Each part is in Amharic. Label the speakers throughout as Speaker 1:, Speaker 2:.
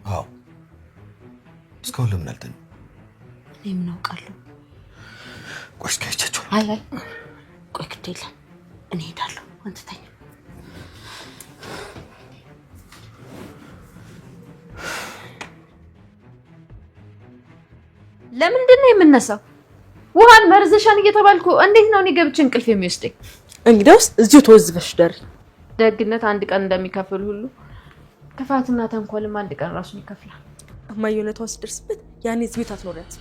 Speaker 1: አዎ እስካሁን ለምን አልተኙ?
Speaker 2: እኔ ምን አውቃለሁ?
Speaker 1: ቆይ እስኪ አይቻቸው።
Speaker 2: አይ ቆይ ግድ የለም እኔ እሄዳለሁ። አንተ ተኛ። ለምንድን ነው የምነሳው? ውሃን መርዘሻን እየተባልኩ እንዴት ነው እኔ ገብቼ እንቅልፍ የሚወስደኝ?
Speaker 3: እንግዲያውስ እዚሁ ተወዝበሽ ደሪ።
Speaker 2: ደግነት አንድ ቀን እንደሚከፍል ሁሉ ክፋትና ተንኮልም አንድ ቀን ራሱን ይከፍላል።
Speaker 3: እማዬ እውነቷ ሲደርስበት ያኔ እዚህ ቤት አትኖሪያት።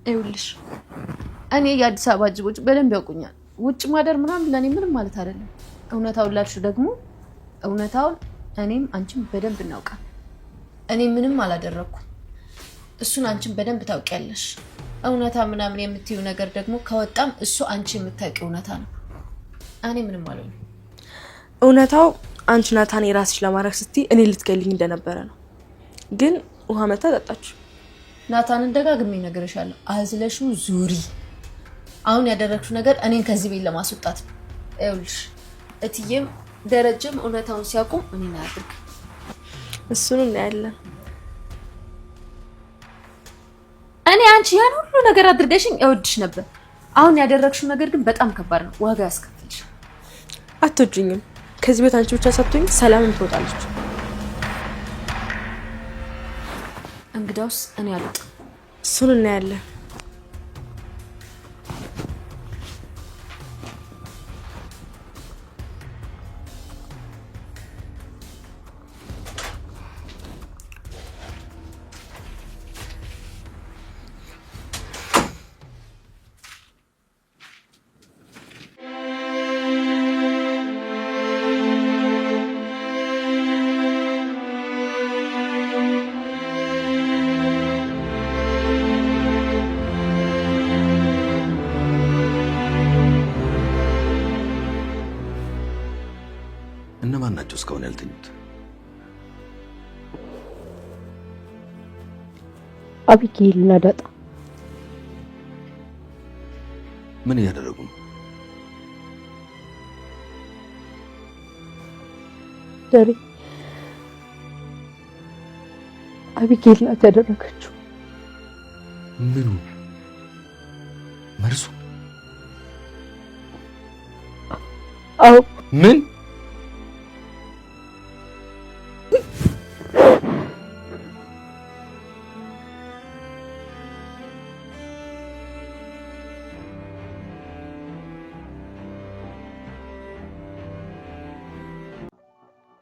Speaker 2: ይኸውልሽ እኔ የአዲስ አበባ ጅቦች በደንብ ያውቁኛል። ውጭ ማደር ምናምን ለኔ ምንም ማለት አይደለም። እውነታውን ላልሽ ደግሞ እውነታውን እኔም አንቺም በደንብ እናውቃለን። እኔ ምንም አላደረኩም። እሱን አንቺም በደንብ ታውቂያለሽ። እውነታ ምናምን የምትዩ ነገር ደግሞ ከወጣም እሱ አንቺ የምታውቂው እውነታ ነው። እኔ ምንም አልሆንም።
Speaker 3: እውነታው አንቺ ናታን የራስሽ ለማድረግ ስትይ እኔ ልትገልኝ እንደነበረ ነው። ግን ውሃ መታ ጠጣች።
Speaker 2: ናታንን ደጋግሜ እነግርሻለሁ፣ አዝለሽው ዙሪ። አሁን ያደረግሽው ነገር እኔን ከዚህ ቤት ለማስወጣት ነው። ይኸውልሽ እትዬም ደረጀም እውነታውን ሲያውቁም እኔን አያድርግ።
Speaker 3: እሱን እናያለን።
Speaker 2: እኔ አንቺ ያን ሁሉ ነገር አድርገሽኝ እወድሽ ነበር። አሁን ያደረግሽው ነገር ግን በጣም ከባድ ነው፣ ዋጋ ያስከፍልሽ።
Speaker 3: አትወጂኝም። ከዚህ ቤት አንቺ ብቻ ሳትሆኝ ሰላምም ትወጣለች።
Speaker 2: እንግዳውስ እኔ አልወጣም።
Speaker 3: እሱን እናያለን።
Speaker 1: እነማን ናቸው እስካሁን ያልተኙት?
Speaker 4: አቢጌል እና ዳጣ።
Speaker 1: ምን እያደረጉ ነው?
Speaker 4: ደሪ አቢጌል ናት ያደረገችው።
Speaker 1: ምኑ? መርሱ?
Speaker 4: አዎ።
Speaker 1: ምን?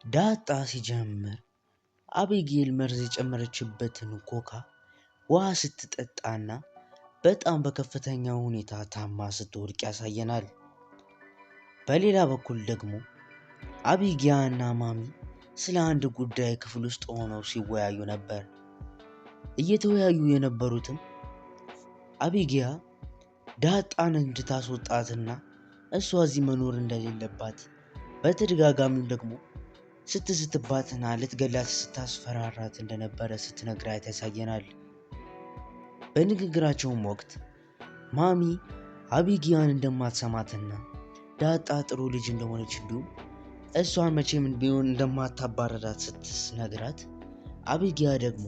Speaker 5: ዳጣ ሲጀምር አቢጌል መርዝ የጨመረችበትን ኮካ ውሃ ስትጠጣና በጣም በከፍተኛ ሁኔታ ታማ ስትወድቅ ያሳየናል። በሌላ በኩል ደግሞ አቢጊያ እና ማሚ ስለ አንድ ጉዳይ ክፍል ውስጥ ሆነው ሲወያዩ ነበር። እየተወያዩ የነበሩትም አቢጊያ ዳጣን እንድታስወጣትና እሷ እዚህ መኖር እንደሌለባት በተደጋጋሚም ደግሞ ስትባትና ልትገላት ስታስፈራራት እንደነበረ ስትነግራት ያሳየናል። በንግግራቸውም ወቅት ማሚ አቢጊያን እንደማትሰማትና ዳጣ ጥሩ ልጅ እንደሆነች እንዲሁም እሷን መቼም ቢሆን እንደማታባረራት ስትነግራት አቢጊያ ደግሞ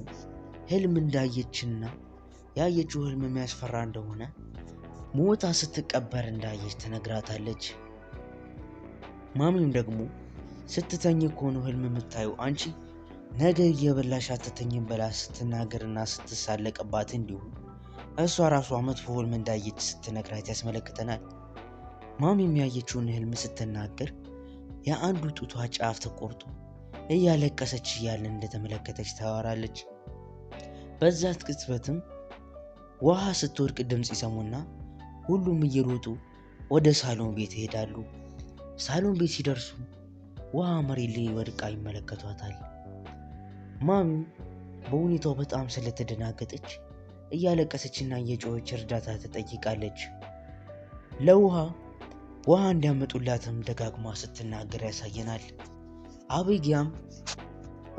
Speaker 5: ህልም እንዳየችና ያየችው ህልም የሚያስፈራ እንደሆነ ሞታ ስትቀበር እንዳየች ትነግራታለች። ማሚም ደግሞ ስትተኝ እኮ ነው ህልም የምታዩ፣ አንቺ ነገ እየበላሽ አትተኝም ብላ ስትናገርና ስትሳለቅባት እንዲሁም እሷ ራሷ መጥፎ ህልም እንዳየች ስትነግራት ያስመለክተናል። ማሚም ያየችውን ህልም ስትናገር የአንዱ ጡቷ ጫፍ ተቆርጦ እያለቀሰች እያለ እንደተመለከተች ታወራለች። በዛት ቅጽበትም ውሃ ስትወድቅ ድምፅ ይሰሙና ሁሉም እየሮጡ ወደ ሳሎን ቤት ይሄዳሉ። ሳሎን ቤት ሲደርሱ ውሃ መሬት ላይ ወድቃ ይመለከቷታል። ማሚም በሁኔታው በጣም ስለተደናገጠች እያለቀሰችና እየጮኸች እርዳታ ትጠይቃለች። ውሃ እንዲያመጡላትም ደጋግማ ስትናገር ያሳየናል። አቢጊያም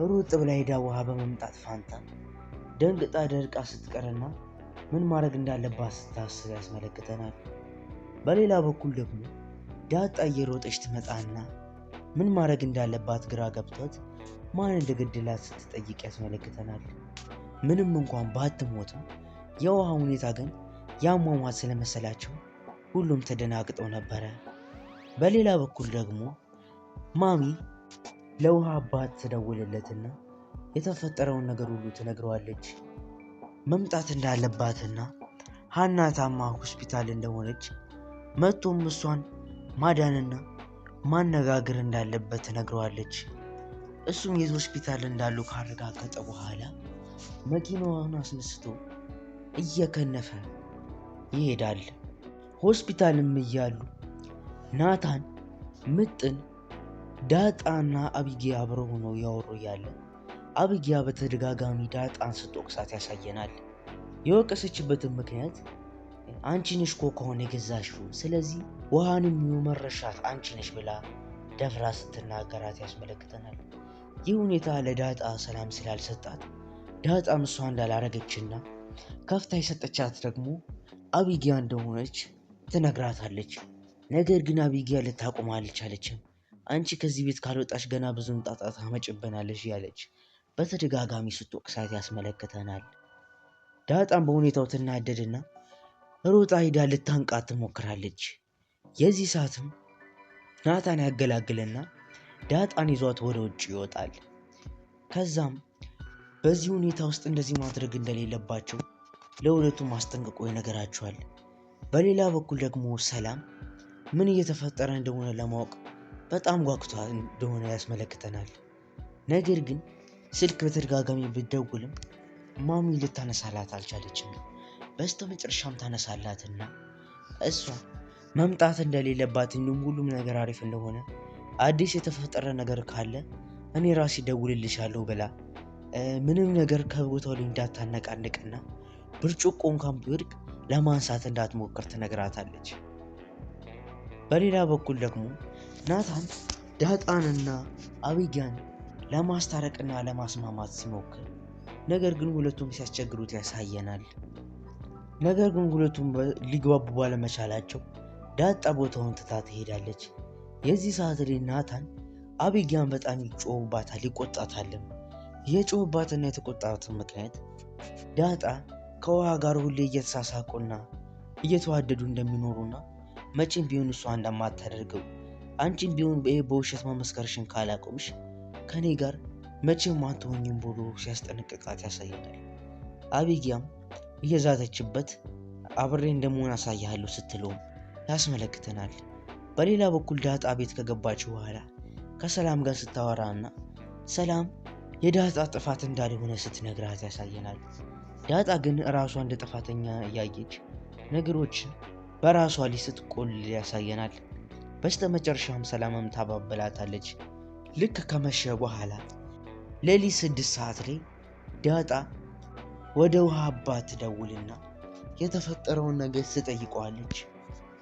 Speaker 5: ሩጥ ብላ ሄዳ ውሃ በመምጣት ፋንታ ደንግጣ ደርቃ ስትቀርና ምን ማድረግ እንዳለባት ስታስብ ያስመለክተናል። በሌላ በኩል ደግሞ ዳጣ እየሮጠች ትመጣና ምን ማድረግ እንዳለባት ግራ ገብቷት ማን እንደገደላት ስትጠይቅ ያስመለክተናል። ምንም እንኳን ባትሞትም የውሃ ሁኔታ ግን ያሟሟት ስለመሰላቸው ሁሉም ተደናግጠው ነበረ። በሌላ በኩል ደግሞ ማሚ ለውሃ አባት ትደውልለትና የተፈጠረውን ነገር ሁሉ ትነግረዋለች። መምጣት እንዳለባትና ሀና ታማ ሆስፒታል እንደሆነች መጥቶም እሷን ማዳንና ማነጋገር እንዳለበት ትነግረዋለች። እሱም የት ሆስፒታል እንዳሉ ካረጋገጠ በኋላ መኪናዋን አስነስቶ እየከነፈ ይሄዳል። ሆስፒታልም እያሉ ናታን፣ ምጥን፣ ዳጣና አቢጊያ አብረው ሆነው ያወሩ ያለ አቢጊያ በተደጋጋሚ ዳጣን ስትወቅሳት ያሳየናል። የወቀሰችበትን ምክንያት አንቺ ነሽ ኮካውን የገዛሽው፣ ስለዚህ ውሃንም መረሻት አንቺ ነሽ ብላ ደፍራ ስትናገራት ያስመለክተናል። ይህ ሁኔታ ለዳጣ ሰላም ስላልሰጣት ዳጣም እሷ እንዳላረገችና ከፍታ የሰጠቻት ደግሞ አቢጊያ እንደሆነች ትነግራታለች። ነገር ግን አቢጊያ ልታቆም አልቻለችም። አንቺ ከዚህ ቤት ካልወጣሽ ገና ብዙ ጣጣ ታመጭብናለሽ ያለች በተደጋጋሚ ስትወቅሳት ያስመለክተናል። ዳጣም በሁኔታው ትናደድና ሮጣ ሂዳ ልታንቃት ትሞክራለች። የዚህ ሰዓትም ናታን ያገላግልና ዳጣን ይዟት ወደ ውጭ ይወጣል። ከዛም በዚህ ሁኔታ ውስጥ እንደዚህ ማድረግ እንደሌለባቸው ለሁለቱም አስጠንቅቆ ይነገራቸዋል። በሌላ በኩል ደግሞ ሰላም ምን እየተፈጠረ እንደሆነ ለማወቅ በጣም ጓጉታ እንደሆነ ያስመለክተናል። ነገር ግን ስልክ በተደጋጋሚ ብትደውልም ማሚ ልታነሳላት አልቻለችም። በስተመጨረሻም ታነሳላትና እሷ መምጣት እንደሌለባት እንዲሁም ሁሉም ነገር አሪፍ እንደሆነ አዲስ የተፈጠረ ነገር ካለ እኔ ራሴ ደውልልሻለሁ ብላ ምንም ነገር ከቦታው ላይ እንዳታነቃንቅና ብርጭቆ እንኳን ቢወድቅ ለማንሳት እንዳትሞክር ትነግራታለች። በሌላ በኩል ደግሞ ናታን ዳጣንና አቢጊያን ለማስታረቅና ለማስማማት ሲሞክር ነገር ግን ሁለቱም ሲያስቸግሩት ያሳየናል። ነገር ግን ሁለቱም ሊግባቡ ባለመቻላቸው ዳጣ ቦታውን ትታ ትሄዳለች። የዚህ ሰዓት ላይ ናታን አቢጊያን በጣም ይጮህባታል፣ ይቆጣታልም። የጮህባትና የተቆጣት ምክንያት ዳጣ ከውሃ ጋር ሁሌ እየተሳሳቁና እየተዋደዱ እንደሚኖሩና መቼም ቢሆን እሷ እንደማታደርገው አንቺም ቢሆን በውሸት መመስከርሽን ካላቆምሽ ከኔ ጋር መቼም አትሆኝም ብሎ ሲያስጠነቅቃት ያሳየናል። አቢጊያም እየዛተችበት አብሬ እንደመሆን አሳያለሁ ስትለውም ያስመለክተናል። በሌላ በኩል ዳጣ ቤት ከገባች በኋላ ከሰላም ጋር ስታወራና ሰላም የዳጣ ጥፋት እንዳልሆነ ስትነግራት ያሳየናል። ዳጣ ግን ራሷ እንደ ጥፋተኛ እያየች ነገሮችን በራሷ ላይ ስትቆልል ያሳየናል። በስተመጨረሻም ሰላምም ታባበላታለች። ልክ ከመሸ በኋላ ሌሊት 6 ሰዓት ላይ ዳጣ ወደ ውሃ አባት ትደውልና የተፈጠረውን ነገር ትጠይቀዋለች።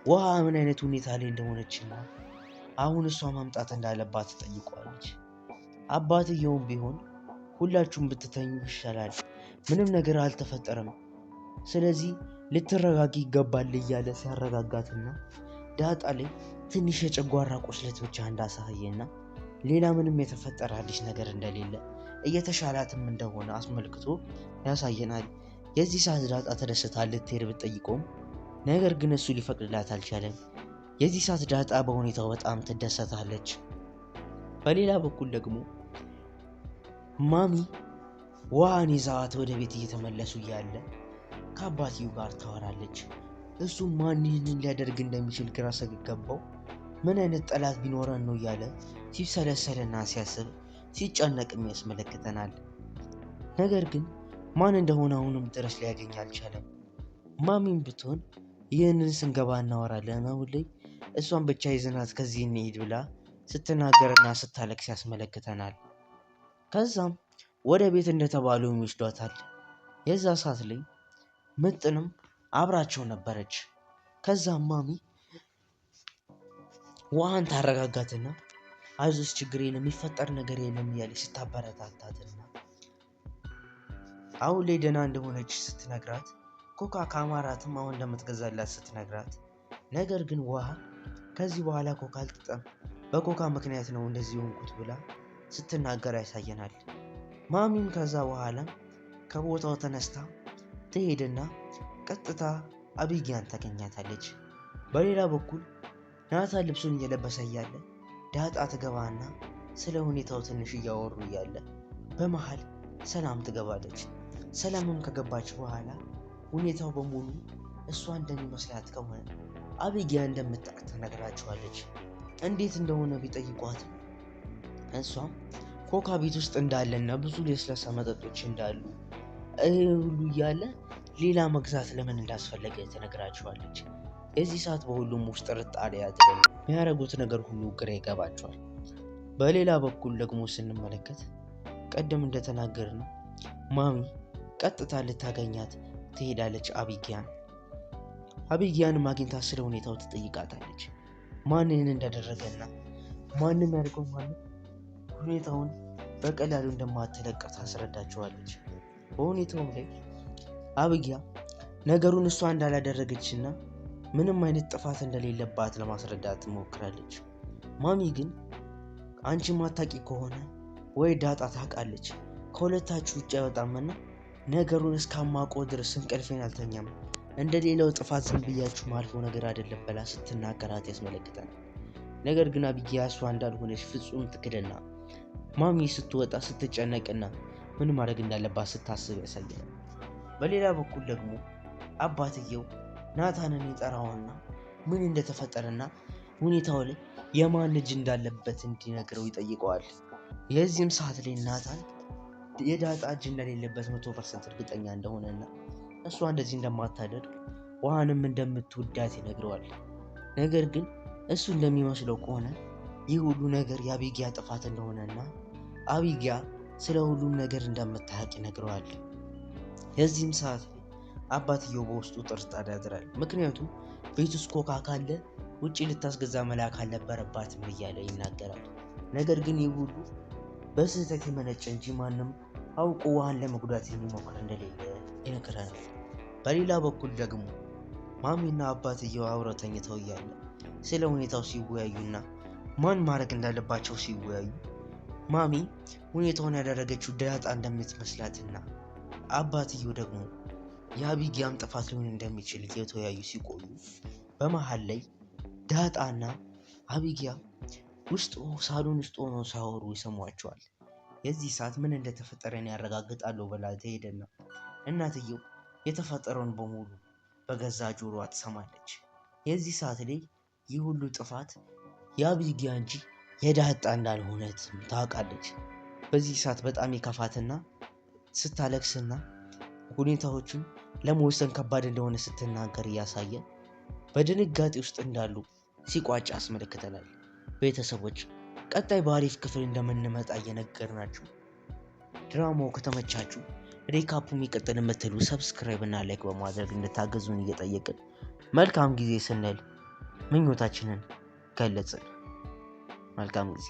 Speaker 5: ውሃ ምን አይነት ሁኔታ ላይ እንደሆነችና አሁን እሷ መምጣት እንዳለባት ትጠይቀዋለች። አባትየውም ቢሆን ሁላችሁም ብትተኙ ይሻላል፣ ምንም ነገር አልተፈጠረም፣ ስለዚህ ልትረጋጊ ይገባል እያለ ሲያረጋጋትና ዳጣ ላይ ትንሽ የጨጓራ ቁስለት ብቻ እንዳሳየና ሌላ ምንም የተፈጠረ አዲስ ነገር እንደሌለ እየተሻላትም እንደሆነ አስመልክቶ ያሳየናል። የዚህ ሰዓት ዳጣ ተደስታ ልትሄድ ብትጠይቀውም ነገር ግን እሱ ሊፈቅድላት አልቻለም። የዚህ ሰዓት ዳጣ በሁኔታው በጣም ትደሰታለች። በሌላ በኩል ደግሞ ማሚ ውሃን ይዛዋት ወደ ቤት እየተመለሱ እያለ ከአባትየው ጋር ታወራለች። እሱም ማን ይህንን ሊያደርግ እንደሚችል ግራ ስለገባው ምን አይነት ጠላት ቢኖረን ነው እያለ ሲሰለሰልና ሲያስብ ሲጨነቅም ያስመለክተናል። ነገር ግን ማን እንደሆነ አሁንም ድረስ ሊያገኝ አልቻለም። ማሚም ብትሆን ይህንን ስንገባ እናወራለን፣ አሁን ላይ እሷን ብቻ ይዘናት ከዚህ እንሂድ ብላ ስትናገርና ስታለቅስ ያስመለክተናል። ከዛም ወደ ቤት እንደተባሉ ይወስዷታል። የዛ ሰዓት ላይ ምጥንም አብራቸው ነበረች። ከዛም ማሚ ውሃን ታረጋጋትና አይዞሽ ችግር የለም የሚፈጠር ነገር የለም እያለች ስታበረታታትና አሁን ላይ ደህና እንደሆነች ስትነግራት ኮካ ከአማራትም አሁን እንደምትገዛላት ስትነግራት ነገር ግን ውሃ ከዚህ በኋላ ኮካ አልጠጣም በኮካ ምክንያት ነው እንደዚህ ሆንኩት ብላ ስትናገር ያሳየናል። ማሚም ከዛ በኋላ ከቦታው ተነስታ ትሄድና ቀጥታ አቢጊያን ታገኛታለች። በሌላ በኩል ናታን ልብሱን እየለበሰ እያለ ዳጣ ትገባና ስለ ሁኔታው ትንሽ እያወሩ እያለ በመሃል ሰላም ትገባለች። ሰላምም ከገባች በኋላ ሁኔታው በሙሉ እሷ እንደሚመስላት ከሆነ አቢጊያ እንደምታውቅ ትነግራቸዋለች። እንዴት እንደሆነ ቢጠይቋት እሷም ኮካ ቤት ውስጥ እንዳለና ብዙ ለስላሳ መጠጦች እንዳሉ ሁሉ እያለ ሌላ መግዛት ለምን እንዳስፈለገ ትነግራቸዋለች። የዚህ ሰዓት በሁሉም ውስጥ ጥርጣሬ ያድራል። የሚያደርጉት ነገር ሁሉ ግራ ይገባቸዋል። በሌላ በኩል ደግሞ ስንመለከት ቀደም እንደተናገርነው ማሚ ቀጥታ ልታገኛት ትሄዳለች። አቢጊያን አግኝታ ስለ ሁኔታው ትጠይቃታለች። ማንን እንዳደረገና ማንም ያደርገው ማለት ሁኔታውን በቀላሉ እንደማትለቅ ታስረዳቸዋለች። በሁኔታው ላይ አቢጊያ ነገሩን እሷ እንዳላደረገችና ምንም አይነት ጥፋት እንደሌለባት ለማስረዳት ትሞክራለች። ማሚ ግን አንቺ ማታቂ ከሆነ ወይ ዳጣ ታውቃለች፣ ከሁለታችሁ ውጭ አይወጣምና ነገሩን እስካማውቀው ድረስ እንቅልፌን አልተኛም፣ እንደሌላው ጥፋት ዝም ብያችሁ ማልፈው ነገር አይደለም ብላ ስትናገራት ያስመለክታል። ነገር ግን አቢጊያ እሷ እንዳልሆነች ፍጹም ትክድና ማሚ ስትወጣ ስትጨነቅና ምን ማድረግ እንዳለባት ስታስብ ያሳያል። በሌላ በኩል ደግሞ አባትየው ናታንን ይጠራውና ምን እንደተፈጠረና ሁኔታው ላይ የማን እጅ እንዳለበት እንዲነግረው ይጠይቀዋል። የዚህም ሰዓት ላይ ናታን የዳጣ እጅ እንደሌለበት 100% እርግጠኛ እንደሆነና እሷ እንደዚህ እንደማታደርግ ውሃንም እንደምትወዳት ይነግረዋል። ነገር ግን እሱ እንደሚመስለው ከሆነ ይህ ሁሉ ነገር የአቢጊያ ጥፋት እንደሆነና አቢጊያ ስለ ሁሉም ነገር እንደምታውቅ ይነግረዋል። የዚህም ሰዓት ላይ አባትየው በውስጡ ጥርጣሬ ያድራል። ምክንያቱም ቤት ውስጥ ኮካ ካለ ውጭ ልታስገዛ መላክ አልነበረባትም እያለ ይናገራል። ነገር ግን ይህ ሁሉ በስህተት የመነጨ እንጂ ማንም አውቆ ውሃን ለመጉዳት የሚሞክር እንደሌለ ይነግረናል። በሌላ በኩል ደግሞ ማሚና አባትየው አብረው ተኝተው እያለ ስለ ሁኔታው ሲወያዩና ማን ማድረግ እንዳለባቸው ሲወያዩ ማሚ ሁኔታውን ያደረገችው ዳጣ እንደምትመስላትና አባትየው ደግሞ የአቢጊያም ጥፋት ሊሆን እንደሚችል እየተወያዩ ሲቆዩ በመሃል ላይ ዳጣና አቢጊያ ሳሎን ውስጥ ሆነው ሳወሩ ይሰሟቸዋል። የዚህ ሰዓት ምን እንደተፈጠረን ያረጋግጣሉ ብላ ትሄድና እናትየው የተፈጠረውን በሙሉ በገዛ ጆሮዋ ትሰማለች። የዚህ ሰዓት ላይ ይህ ሁሉ ጥፋት የአቢጊያ እንጂ የዳጣ እንዳልሆነ ታውቃለች። በዚህ ሰዓት በጣም ይከፋትና ስታለቅስና ሁኔታዎቹን ለመወሰን ከባድ እንደሆነ ስትናገር እያሳየ በድንጋጤ ውስጥ እንዳሉ ሲቋጭ አስመልክተናል። ቤተሰቦች ቀጣይ በአሪፍ ክፍል እንደምንመጣ እየነገርናችሁ ድራማው ከተመቻችሁ ሪካፑ የሚቀጥል የምትሉ ሰብስክራይብ እና ላይክ በማድረግ እንድታገዙን እየጠየቅን መልካም ጊዜ ስንል ምኞታችንን ገለጽን። መልካም ጊዜ